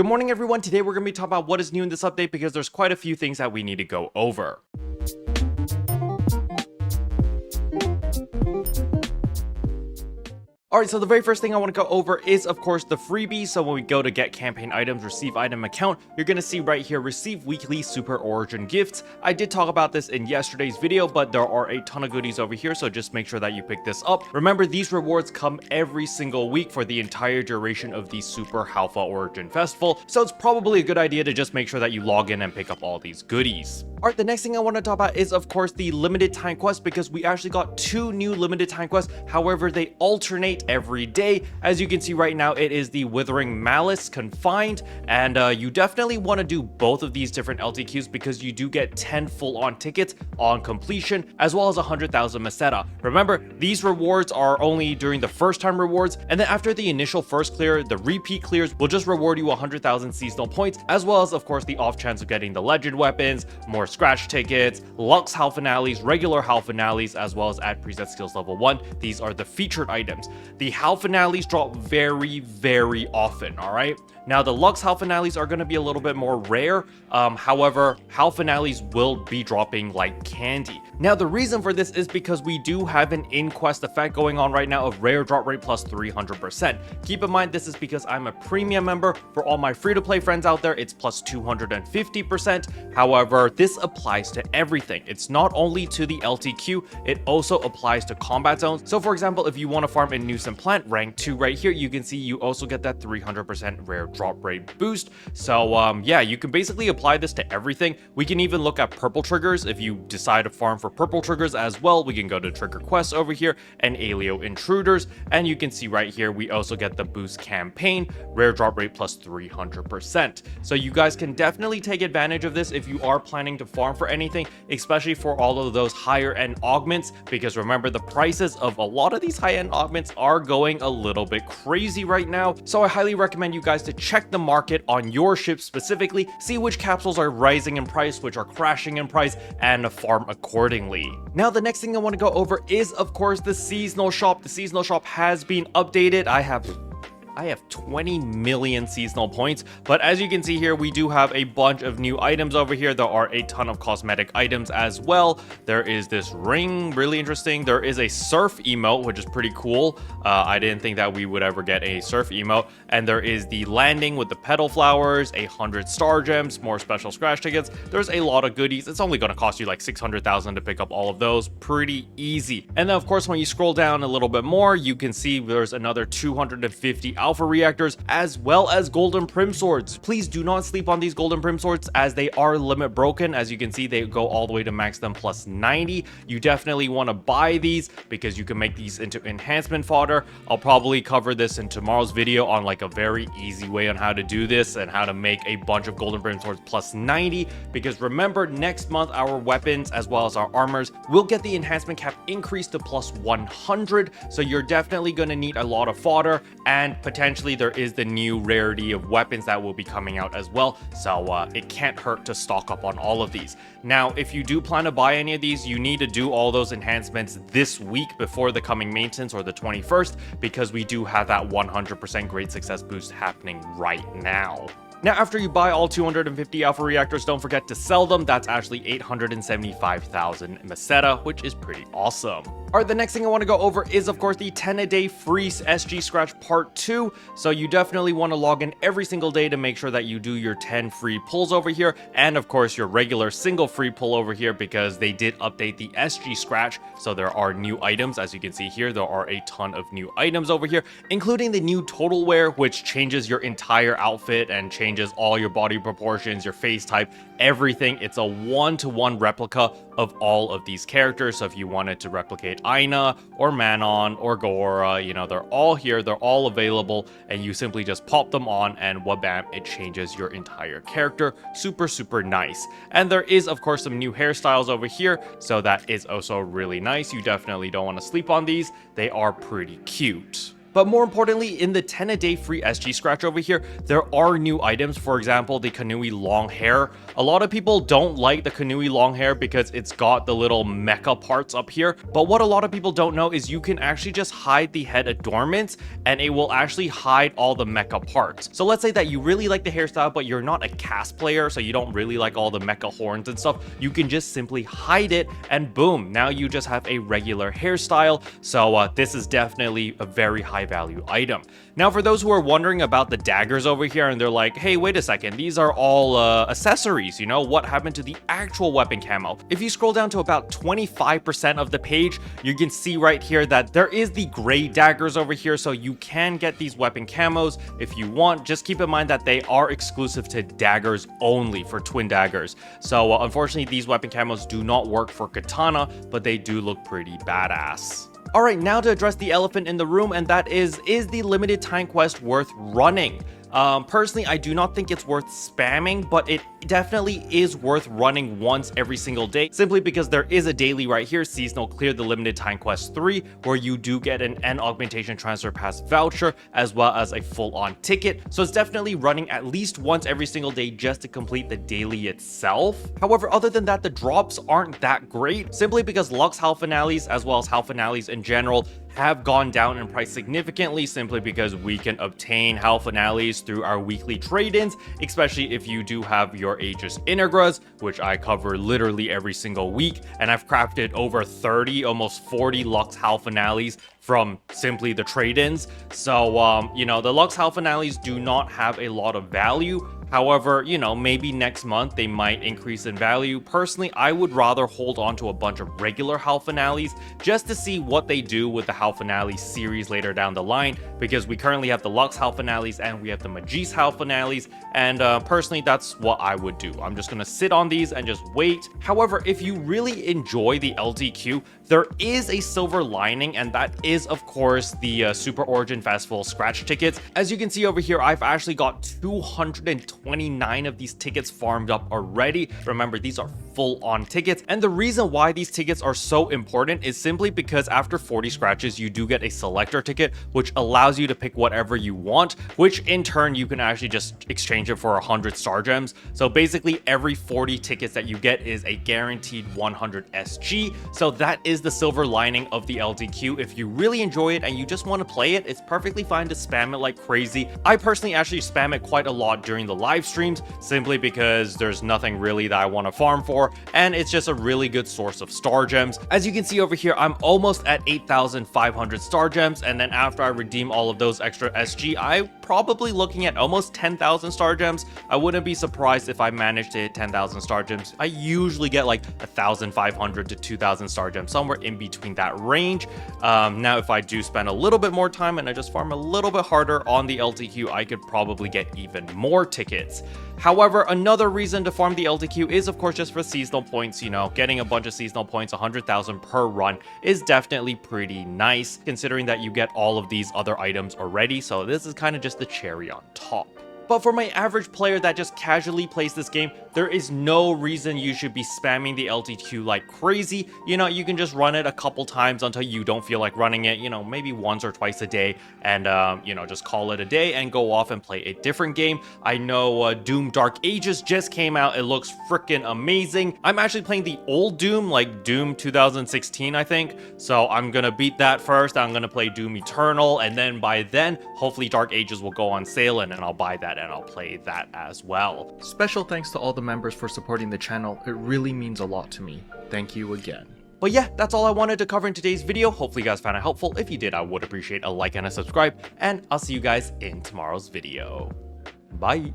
Good morning, everyone. Today we're going to be talking about what is new in this update because there's quite a few things that we need to go over. Alright, so the very first thing I want to go over is, of course, the freebies. So when we go to get campaign items, receive item account, you're going to see right here, receive weekly super origin gifts. I did talk about this in yesterday's video, but there are a ton of goodies over here, so just make sure that you pick this up. Remember, these rewards come every single week for the entire duration of the Super Alpha Origin Festival, so it's probably a good idea to just make sure that you log in and pick up all these goodies. Alright, the next thing I want to talk about is, of course, the limited time quests, because we actually got 2 new limited time quests. However, they alternate every day. As you can see right now, it is the Withering Malice Confined, and you definitely want to do both of these different LTQs because you do get 10 full-on tickets on completion, as well as 100,000 Meseta. Remember, these rewards are only during the first time rewards, and then after the initial first clear, the repeat clears will just reward you 100,000 seasonal points, as well as, of course, the off chance of getting the legend weapons, more scratch tickets, Lux Hal Finales, regular Hal Finales, as well as add preset skills level 1. These are the featured items. The Hal Finales drop very often, alright? Now, the Lux Hal Finales are going to be a little bit more rare. However, Hal Finales will be dropping like candy. Now, the reason for this is because we do have an in-quest effect going on right now of rare drop rate plus 300%. Keep in mind, this is because I'm a premium member. For all my free-to-play friends out there, it's plus 250%. However, this applies to everything. It's not only to the LTQ, it also applies to combat zones. So, for example, if you want to farm in Nuisance Plant rank 2 right here, you can see you also get that 300% rare drop rate boost. So yeah, you can basically apply this to everything. We can even look at purple triggers. If you decide to farm for purple triggers as well, we can go to trigger quests over here and Alio intruders, and you can see right here we also get the boost campaign, rare drop rate plus 300%. So you guys can definitely take advantage of this if you are planning to farm for anything, especially for all of those higher end augments, because remember, the prices of a lot of these high end augments are going a little bit crazy right now. So I highly recommend you guys to check the market on your ship specifically, see which capsules are rising in price, which are crashing in price, and farm accordingly. Now, the next thing I want to go over is, of course, the seasonal shop. The seasonal shop has been updated. I have 20 million seasonal points, but as you can see here, we do have a bunch of new items over here. There are a ton of cosmetic items as well. There is this ring, really interesting. There is a surf emote, which is pretty cool. I didn't think that we would ever get a surf emote. And there is the landing with the petal flowers, 100 star gems, more special scratch tickets. There's a lot of goodies. It's only going to cost you like 600,000 to pick up all of those. Pretty easy. And then, of course, when you scroll down a little bit more, you can see there's another 250 alpha reactors, as well as golden prim swords. Please do not sleep on these golden prim swords, as they are limit broken. As you can see, they go all the way to max them plus 90. You definitely want to buy these because you can make these into enhancement fodder. I'll probably cover this in tomorrow's video on like a very easy way on how to do this and how to make a bunch of golden prim swords plus 90, because remember, next month our weapons as well as our armors will get the enhancement cap increased to plus 100. So you're definitely going to need a lot of fodder, and potentially there is the new rarity of weapons that will be coming out as well, so it can't hurt to stock up on all of these. Now, if you do plan to buy any of these, you need to do all those enhancements this week before the coming maintenance or the 21st, because we do have that 100% great success boost happening right now. Now, after you buy all 250 alpha reactors, don't forget to sell them. That's actually 875,000 Meseta, which is pretty awesome. Alright, the next thing I want to go over is, of course, the 10-a-day free SG Scratch Part 2. So you definitely want to log in every single day to make sure that you do your 10 free pulls over here, and of course your regular single free pull over here, because they did update the SG Scratch. So there are new items. As you can see here, there are a ton of new items over here, including the new Total Wear, which changes your entire outfit and changes all your body proportions, your face type, everything. It's a one-to-one replica of all of these characters. So if you wanted to replicate Aina or Manon or Gora, you know, they're all here, they're all available, and you simply just pop them on and wabam, it changes your entire character. Super nice. And there is, of course, some new hairstyles over here, so that is also really nice. You definitely don't want to sleep on these. They are pretty cute. But more importantly, in the 10-a-day free SG scratch over here, there are new items. For example, the Kanui long hair. A lot of people don't like the Kanui long hair because it's got the little mecha parts up here. But what a lot of people don't know is you can actually just hide the head adornments and it will actually hide all the mecha parts. So let's say that you really like the hairstyle, but you're not a cast player, so you don't really like all the mecha horns and stuff. You can just simply hide it and boom, now you just have a regular hairstyle. So this is definitely a very high value item. Now for those who are wondering about the daggers over here and they're like, hey, wait a second, these are all accessories, you know, what happened to the actual weapon camo? If you scroll down to about 25% of the page, you can see right here that there is the gray daggers over here, so you can get these weapon camos if you want. Just keep in mind that they are exclusive to daggers only, for twin daggers. So unfortunately, these weapon camos do not work for katana, but they do look pretty badass. Alright, now to address the elephant in the room, and that is the limited time quest worth running? Personally, I do not think it's worth spamming, but it definitely is worth running once every single day, simply because there is a daily right here, Seasonal Clear the Limited Time Quest 3, where you do get an N Augmentation Transfer Pass voucher, as well as a full-on ticket. So it's definitely running at least once every single day just to complete the daily itself. However, other than that, the drops aren't that great, simply because Lux Hal Finales, as well as Hal Finales in general, have gone down in price significantly, simply because we can obtain Hal Finales through our weekly trade-ins, especially if you do have your Aegis Integras, which I cover literally every single week, and I've crafted over 30, almost 40 Lux Hal Finales from simply the trade-ins. So, you know, the Lux Hal Finales do not have a lot of value. However, you know, maybe next month they might increase in value. Personally, I would rather hold on to a bunch of regular Hal Finales just to see what they do with the Hal Finale series later down the line, because we currently have the Lux Hal Finales and we have the Magis Hal Finales, and personally, that's what I would do. I'm just gonna sit on these and just wait. However, if you really enjoy the LTQ, there is a silver lining, and that is, of course, the Super Origin Festival scratch tickets. As you can see over here, I've actually got 229 of these tickets farmed up already. Remember, these are full-on tickets, and the reason why these tickets are so important is simply because after 40 scratches, you do get a selector ticket, which allows you to pick whatever you want, which in turn, you can actually just exchange it for 100 star gems. So basically, every 40 tickets that you get is a guaranteed 100 SG. So that is the silver lining of the LTQ. If you really enjoy it and you just want to play it, it's perfectly fine to spam it like crazy. I personally actually spam it quite a lot during the live streams, simply because there's nothing really that I want to farm for, and it's just a really good source of star gems. As you can see over here, I'm almost at 8,500 star gems, and then after I redeem all of those extra SG, I'm probably looking at almost 10,000 star gems. I wouldn't be surprised if I managed to hit 10,000 star gems. I usually get like 1,500 to 2,000 star gems, somewhere in between that range. Now, if I do spend a little bit more time and I just farm a little bit harder on the LTQ, I could probably get even more tickets. However, another reason to farm the LTQ is, of course, just for seasonal points. You know, getting a bunch of seasonal points, 100,000 per run, is definitely pretty nice, considering that you get all of these other items already. So this is kind of just the cherry on top. But for my average player that just casually plays this game, there is no reason you should be spamming the LTQ like crazy. You know, you can just run it a couple times until you don't feel like running it, you know, maybe once or twice a day, and, you know, just call it a day and go off and play a different game. I know Doom Dark Ages just came out. It looks freaking amazing. I'm actually playing the old Doom, like Doom 2016, I think. So I'm gonna beat that first. I'm gonna play Doom Eternal, and then by then, hopefully Dark Ages will go on sale, and then I'll buy that and I'll play that as well. Special thanks to all the members for supporting the channel. It really means a lot to me. Thank you again. But yeah, that's all I wanted to cover in today's video. Hopefully you guys found it helpful. If you did, I would appreciate a like and a subscribe, and I'll see you guys in tomorrow's video. Bye.